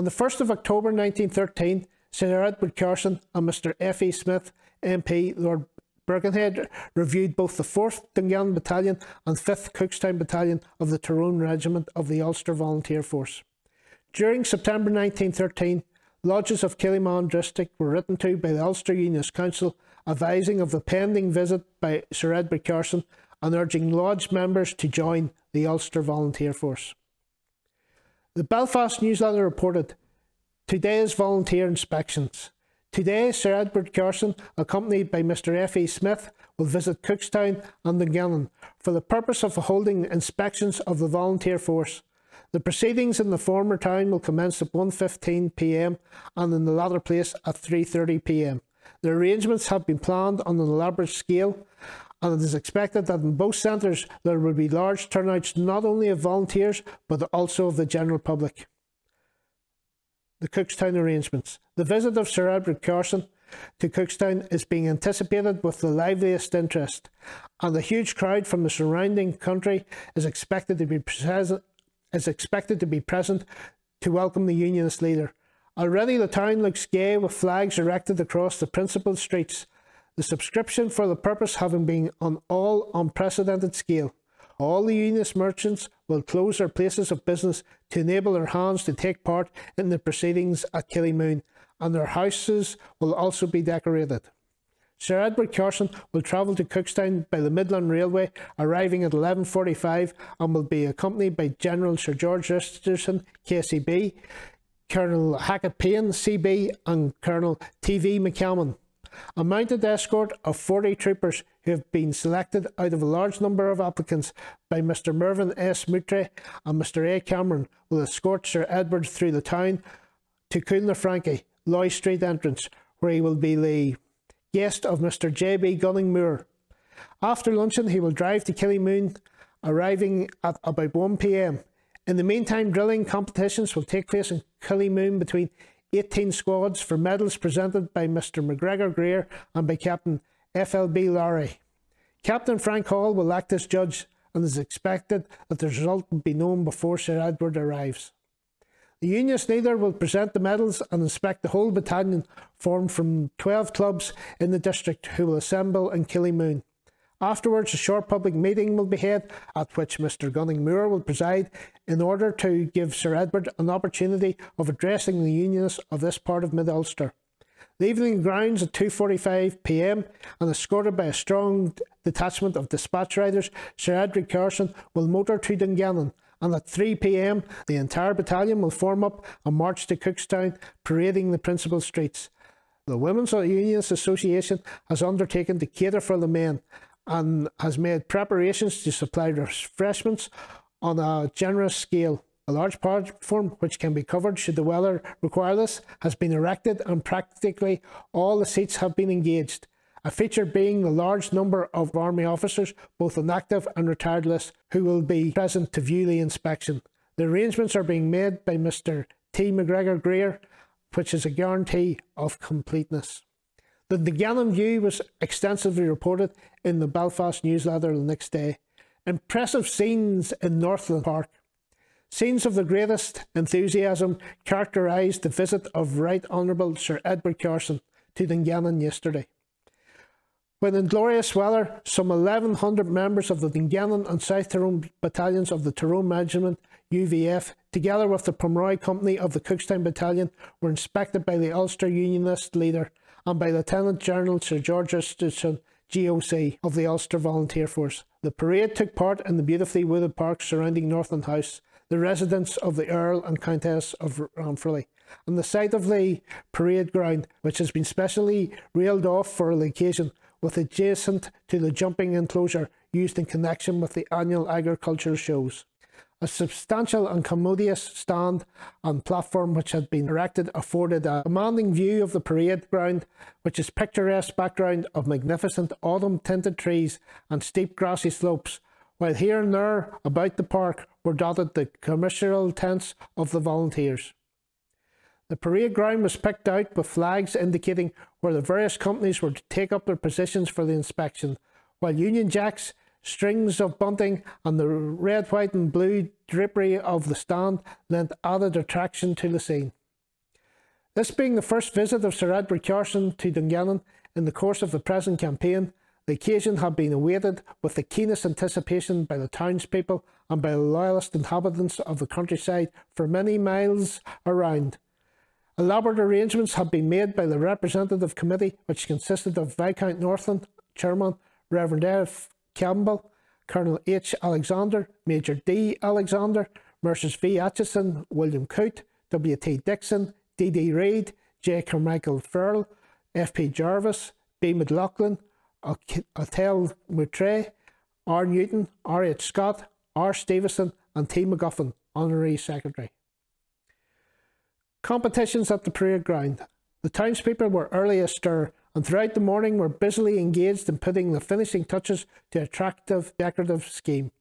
On the 1st of October 1913, Sir Edward Carson and Mr. F.E. Smith, MP, Lord Birkenhead, reviewed both the 4th Dungannon Battalion and 5th Cookstown Battalion of the Tyrone Regiment of the Ulster Volunteer Force. During September 1913, lodges of Killyman district were written to by the Ulster Unionist Council advising of the pending visit by Sir Edward Carson and urging lodge members to join the Ulster Volunteer Force. The Belfast Newsletter reported, "Today's volunteer inspections. Today, Sir Edward Carson, accompanied by Mr. F.E. Smith, will visit Cookstown and Dungannon for the purpose of holding inspections of the volunteer force. The proceedings in the former town will commence at 1:15 p.m. and in the latter place at 3:30 p.m. The arrangements have been planned on an elaborate scale, and it is expected that in both centres there will be large turnouts not only of volunteers but also of the general public." The Cookstown arrangements. The visit of Sir Edward Carson to Cookstown is being anticipated with the liveliest interest, and a huge crowd from the surrounding country is expected to be present to welcome the Unionist leader. Already the town looks gay with flags erected across the principal streets, the subscription for the purpose having been on all unprecedented scale. All the Unionist merchants will close their places of business to enable their hands to take part in the proceedings at Killymoon, and their houses will also be decorated. Sir Edward Carson will travel to Cookstown by the Midland Railway, arriving at 11:45, and will be accompanied by General Sir George Richardson, KCB, Colonel Hackett Payne, CB, and Colonel T.V. McCalman. A mounted escort of 40 troopers who have been selected out of a large number of applicants by Mr. Mervyn S. Moutre and Mr. A. Cameron will escort Sir Edward through the town to Coolnafrankie, Loy Street entrance, where he will be the guest of Mr. J.B. Gunning-Moore. After luncheon he will drive to Killymoon, arriving at about 1 p.m. In the meantime, drilling competitions will take place in Killymoon between 18 squads for medals presented by Mr. McGregor Greer and by Captain F.L.B. Lowry. Captain Frank Hall will act as judge, and it is expected that the result will be known before Sir Edward arrives. The Unionist leader will present the medals and inspect the whole battalion formed from 12 clubs in the district who will assemble in Killymoon. Afterwards, a short public meeting will be held at which Mr. Gunning-Moore will preside in order to give Sir Edward an opportunity of addressing the Unionists of this part of Mid-Ulster. Leaving the grounds at 2:45 p.m. and escorted by a strong detachment of dispatch riders, Sir Edward Carson will motor to Dungannon, and at 3 p.m. the entire battalion will form up and march to Cookstown, parading the principal streets. The Women's Unionist Association has undertaken to cater for the men, and has made preparations to supply refreshments on a generous scale. A large platform, which can be covered should the weather require this, has been erected, and practically all the seats have been engaged. A feature being the large number of army officers, both on active and retired lists, who will be present to view the inspection. The arrangements are being made by Mr. T. McGregor Greer, which is a guarantee of completeness. The Dungannon view was extensively reported in the Belfast Newsletter the next day. Impressive scenes in Northland Park. Scenes of the greatest enthusiasm characterised the visit of Right Honourable Sir Edward Carson to Dungannon yesterday. When in glorious weather, some 1,100 members of the Dungannon and South Tyrone battalions of the Tyrone Regiment, UVF, together with the Pomeroy Company of the Cookstown Battalion, were inspected by the Ulster Unionist leader and by Lieutenant General Sir George Richardson, GOC, of the Ulster Volunteer Force. The parade took part in the beautifully wooded park surrounding Northland House, the residence of the Earl and Countess of Ranfurly, and the site of the parade ground, which has been specially railed off for the occasion, with adjacent to the jumping enclosure used in connection with the annual agricultural shows. A substantial and commodious stand and platform which had been erected afforded a commanding view of the parade ground, which is picturesque background of magnificent autumn-tinted trees and steep grassy slopes, while here and there about the park were dotted the commercial tents of the volunteers. The parade ground was picked out with flags indicating where the various companies were to take up their positions for the inspection, while Union Jacks, strings of bunting and the red, white and blue drapery of the stand lent added attraction to the scene. This being the first visit of Sir Edward Carson to Dungannon in the course of the present campaign, the occasion had been awaited with the keenest anticipation by the townspeople and by the loyalist inhabitants of the countryside for many miles around. Elaborate arrangements had been made by the representative committee, which consisted of Viscount Northland, Chairman, Reverend F. Campbell, Colonel H. Alexander, Major D. Alexander, Mercers V. Atchison, William Coote, W. T. Dixon, D. D. Reid, J. Carmichael Farrell, F. P. Jarvis, B. McLaughlin, Otel Moutre, R. Newton, R. H. Scott, R. Stevenson, and T. McGuffin, Honorary Secretary. Competitions at the parade ground. The townspeople were early astir, and throughout the morning were busily engaged in putting the finishing touches to an attractive decorative scheme.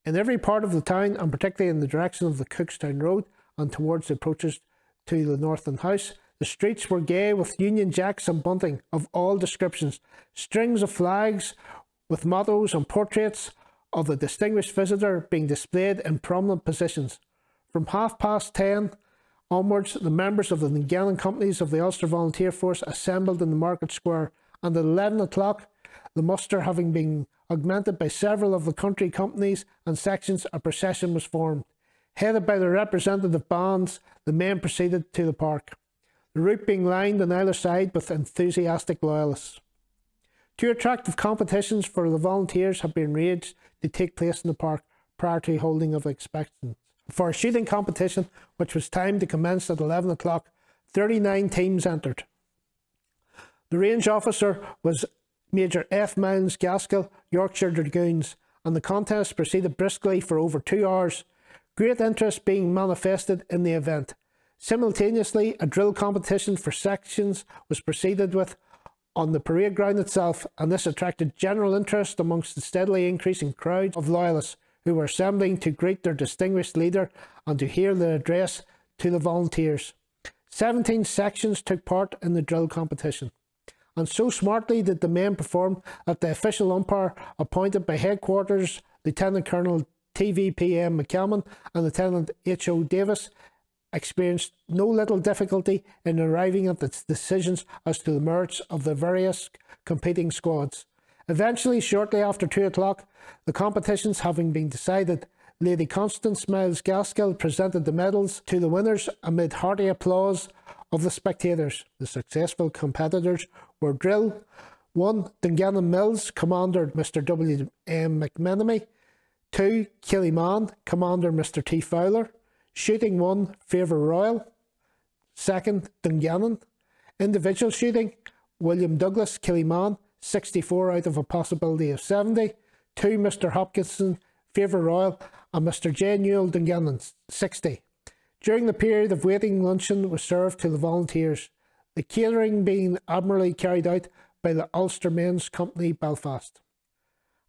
In every part of the town, and particularly in the direction of the Cookstown Road and towards the approaches to the Northland House, the streets were gay with Union Jacks and bunting of all descriptions, strings of flags with mottos and portraits of the distinguished visitor being displayed in prominent positions. From 10:30 onwards, the members of the Dungannon companies of the Ulster Volunteer Force assembled in the market square, and at 11 o'clock, the muster having been augmented by several of the country companies and sections, a procession was formed. Headed by the representative bands, the men proceeded to the park, the route being lined on either side with enthusiastic loyalists. Two attractive competitions for the volunteers had been arranged to take place in the park prior to holding of expectations. For a shooting competition, which was timed to commence at 11 o'clock, 39 teams entered. The range officer was Major F. Miles Gaskell, Yorkshire Dragoons, and the contest proceeded briskly for over 2 hours, great interest being manifested in the event. Simultaneously, a drill competition for sections was proceeded with on the parade ground itself, and this attracted general interest amongst the steadily increasing crowds of loyalists who were assembling to greet their distinguished leader and to hear the address to the volunteers. 17 sections took part in the drill competition, and so smartly did the men perform that the official umpire appointed by headquarters, Lieutenant Colonel TVPM McCalman and Lieutenant H.O. Davis, experienced no little difficulty in arriving at the decisions as to the merits of the various competing squads. Eventually, shortly after 2 o'clock, the competitions having been decided, Lady Constance Miles Gaskell presented the medals to the winners amid hearty applause of the spectators. The successful competitors were drill 1, Dungannon Mills, Commander Mr. W. M. McMenemy; 2, Killyman, Commander Mr. T. Fowler; shooting 1, Favour Royal; 2nd, Dungannon; individual shooting, William Douglas, Killyman, 64 out of a possibility of 70; 2, Mr. Hopkinson, Favour Royal, and Mr. J. Newell, Dungannon, 60. During the period of waiting, luncheon was served to the volunteers, the catering being admirably carried out by the Ulster Men's Company, Belfast.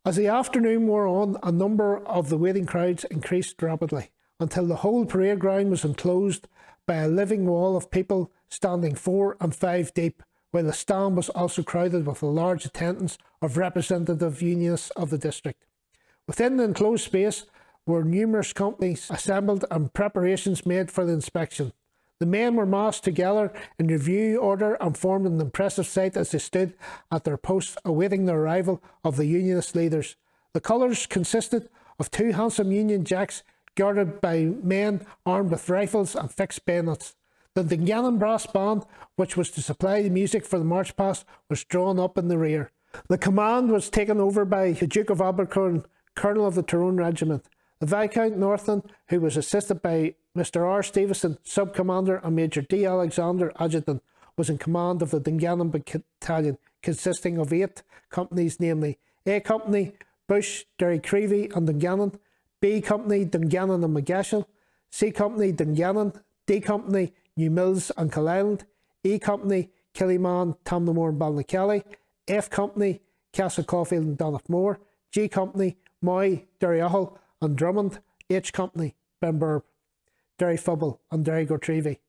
As the afternoon wore on, a number of the waiting crowds increased rapidly, until the whole parade ground was enclosed by a living wall of people standing 4 and 5 deep, while the stand was also crowded with a large attendance of representative unionists of the district. Within the enclosed space were numerous companies assembled and preparations made for the inspection. The men were massed together in review order and formed an impressive sight as they stood at their posts awaiting the arrival of the unionist leaders. The colours consisted of 2 handsome Union Jacks guarded by men armed with rifles and fixed bayonets. The Dungannon brass band, which was to supply the music for the march past, was drawn up in the rear. The command was taken over by the Duke of Abercorn, Colonel of the Tyrone Regiment. The Viscount Northland, who was assisted by Mr. R. Stevenson, Sub-Commander, and Major D. Alexander, Adjutant, was in command of the Dungannon Battalion, consisting of 8 companies, namely A Company, Bush, Derry Creevy and Dungannon; B Company, Dungannon and Magashel; C Company, Dungannon; D Company, New Mills and Killisland; E Company, Killyman, Tamnamore and Balnakelly; F Company, Castle Caulfield and Donaghmore; G Company, Moy, Derryahol and Drummond; H Company, Benburb, Derry Fubble and Derry Gortrevy.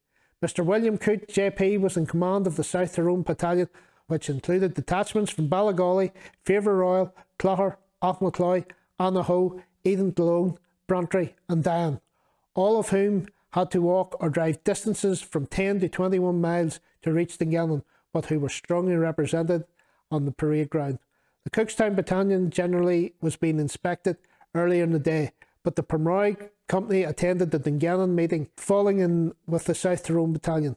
Mr. William Coote, JP, was in command of the South Tyrone Battalion, which included detachments from Ballagawley, Favour Royal, Clogher, Auchmacloy, Anahoe, Eden Dlone, Brantry and Dian, all of whom had to walk or drive distances from 10 to 21 miles to reach Dungannon, but who were strongly represented on the parade ground. The Cookstown battalion generally was being inspected earlier in the day, but the Pomeroy Company attended the Dungannon meeting, falling in with the South Tyrone Battalion.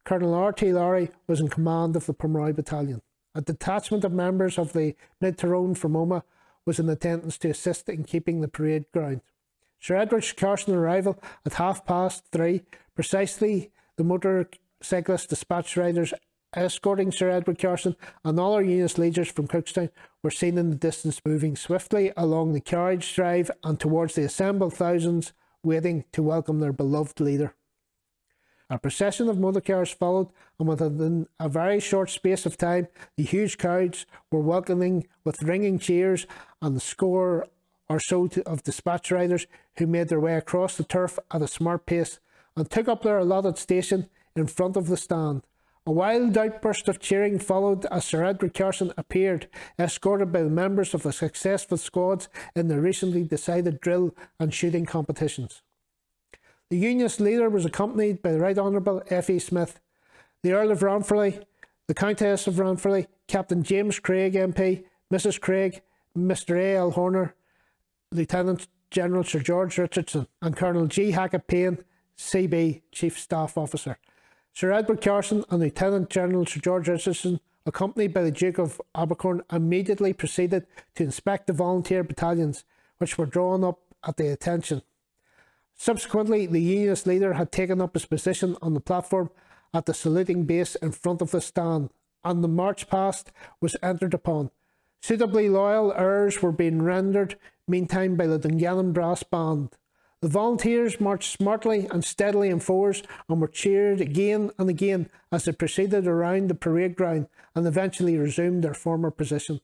Colonel R.T. Lowry was in command of the Pomeroy Battalion. A detachment of members of the Mid-Tyrone from Omagh was in attendance to assist in keeping the parade ground. Sir Edward Carson's arrival at 3:30, precisely the motorcyclist dispatch riders escorting Sir Edward Carson and all our unit leaders from Cookstown were seen in the distance moving swiftly along the carriage drive and towards the assembled thousands waiting to welcome their beloved leader. A procession of motorcars followed, and within a very short space of time the huge crowds were welcoming with ringing cheers and the score or so of dispatch riders who made their way across the turf at a smart pace and took up their allotted station in front of the stand. A wild outburst of cheering followed as Sir Edward Carson appeared, escorted by the members of the successful squads in the recently decided drill and shooting competitions. The Unionist leader was accompanied by the Right Honourable F.E. Smith, the Earl of Ranfurly, the Countess of Ranfurly, Captain James Craig MP, Mrs. Craig, Mr. A.L. Horner, Lieutenant General Sir George Richardson, and Colonel G. Hackett Payne, C.B., Chief Staff Officer. Sir Edward Carson and Lieutenant General Sir George Richardson, accompanied by the Duke of Abercorn, immediately proceeded to inspect the volunteer battalions, which were drawn up at the attention. Subsequently, the Unionist leader had taken up his position on the platform at the saluting base in front of the stand, and the march past was entered upon. Suitably loyal airs were being rendered meantime by the Dungannon brass band. The volunteers marched smartly and steadily in fours and were cheered again and again as they proceeded around the parade ground and eventually resumed their former position.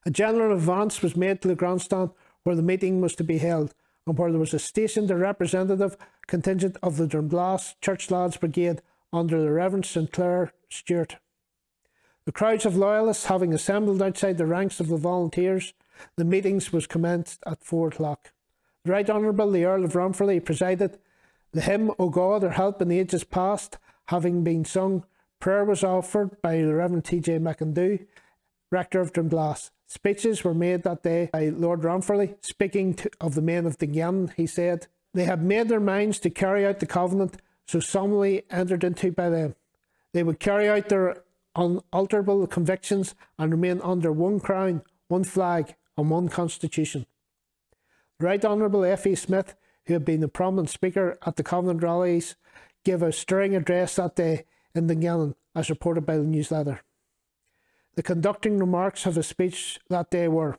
A general advance was made to the grandstand where the meeting was to be held, and where there was stationed a representative contingent of the Drumglass Church Lads Brigade under the Reverend St. Clair Stewart. The crowds of loyalists having assembled outside the ranks of the volunteers, the meetings was commenced at 4 o'clock. The Right Honourable the Earl of Ranfurly presided. The hymn, O God, our help in ages past, having been sung, prayer was offered by the Reverend T.J. McIndoo, Rector of Drumglass. Speeches were made that day by Lord Ranfurly. Speaking of the men of Dungannon, he said, "They had made their minds to carry out the covenant so solemnly entered into by them. They would carry out their unalterable convictions and remain under one crown, one flag and one constitution." The Right Honourable F.E. Smith, who had been the prominent speaker at the Covenant rallies, gave a stirring address that day in Dungannon, as reported by the newsletter. The conducting remarks of his speech that day were,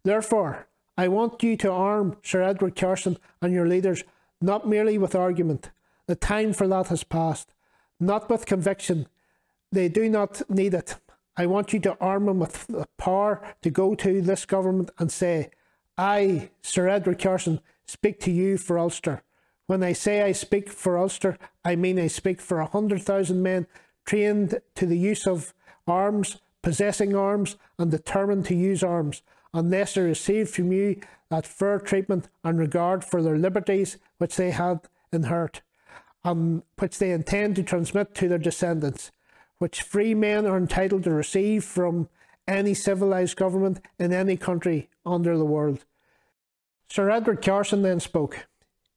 "Therefore, I want you to arm Sir Edward Carson and your leaders not merely with argument. The time for that has passed. Not with conviction. They do not need it. I want you to arm them with the power to go to this government and say, I, Sir Edward Carson, speak to you for Ulster. When I say I speak for Ulster, I mean I speak for 100,000 men trained to the use of arms, possessing arms, and determined to use arms, unless they receive from you that fair treatment and regard for their liberties which they had inherited, and which they intend to transmit to their descendants, which free men are entitled to receive from any civilised government in any country under the world." Sir Edward Carson then spoke.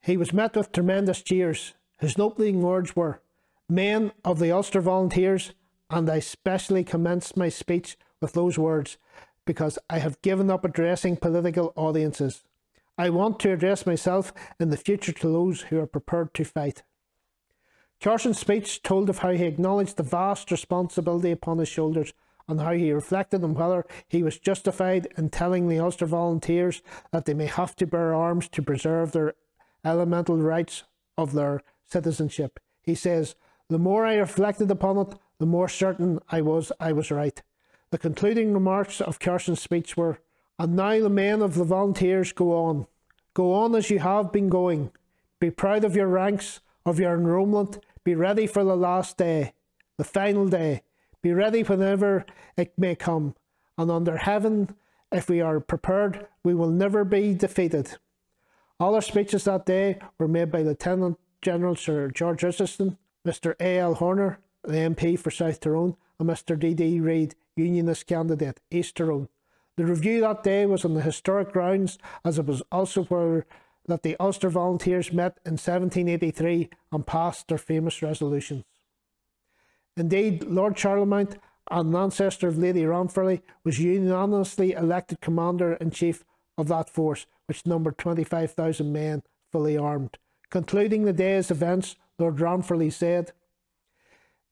He was met with tremendous cheers. His opening words were, "Men of the Ulster Volunteers," and I specially commenced my speech with those words because I have given up addressing political audiences. I want to address myself in the future to those who are prepared to fight. Carson's speech told of how he acknowledged the vast responsibility upon his shoulders and how he reflected on whether he was justified in telling the Ulster Volunteers that they may have to bear arms to preserve their elemental rights of their citizenship. He says, "The more I reflected upon it, the more certain I was right." The concluding remarks of Carson's speech were, "And now the men of the Volunteers go on. Go on as you have been going. Be proud of your ranks, of your enrolment. Be ready for the last day, the final day. Be ready whenever it may come. And under heaven, if we are prepared, we will never be defeated. Other speeches that day were made by Lieutenant General Sir George Richardson, Mr. A.L. Horner, the MP for South Tyrone, and Mr. D.D. Reid, Unionist candidate, East Tyrone. The review that day was on the historic grounds, as it was also where that the Ulster Volunteers met in 1783 and passed their famous resolutions. Indeed, Lord Charlemont, an ancestor of Lady Ranfurly, was unanimously elected Commander-in-Chief of that force, which numbered 25,000 men, fully armed. Concluding the day's events, Lord Ranfurly said,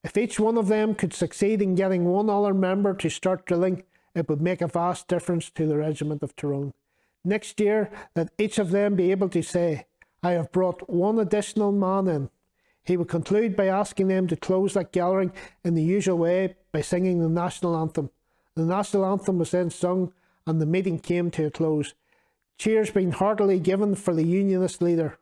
"If each one of them could succeed in getting one other member to start drilling, it would make a vast difference to the regiment of Tyrone. Next year, let each of them be able to say, 'I have brought one additional man in.'" He would conclude by asking them to close that gathering in the usual way by singing the national anthem. The national anthem was then sung and the meeting came to a close, cheers being heartily given for the Unionist leader.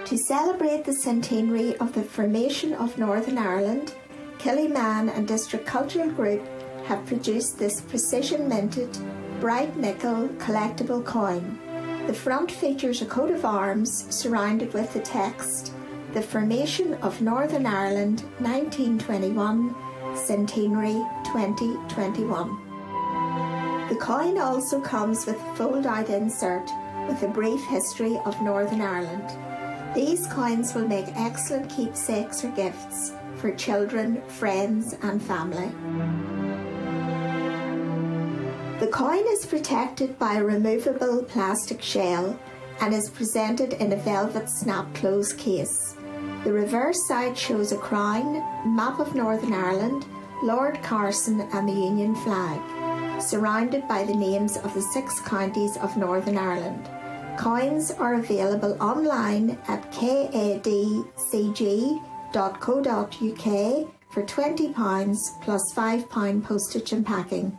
To celebrate the centenary of the formation of Northern Ireland, Killyman and District Cultural Group have produced this precision-minted, bright nickel collectible coin. The front features a coat of arms surrounded with the text, "The Formation of Northern Ireland 1921, Centenary 2021. The coin also comes with a fold-out insert with a brief history of Northern Ireland. These coins will make excellent keepsakes or gifts for children, friends and family. The coin is protected by a removable plastic shell and is presented in a velvet snap-close case. The reverse side shows a crown, map of Northern Ireland, Lord Carson and the Union flag, surrounded by the names of the 6 counties of Northern Ireland. Coins are available online at kadcg.co.uk for £20 plus £5 postage and packing.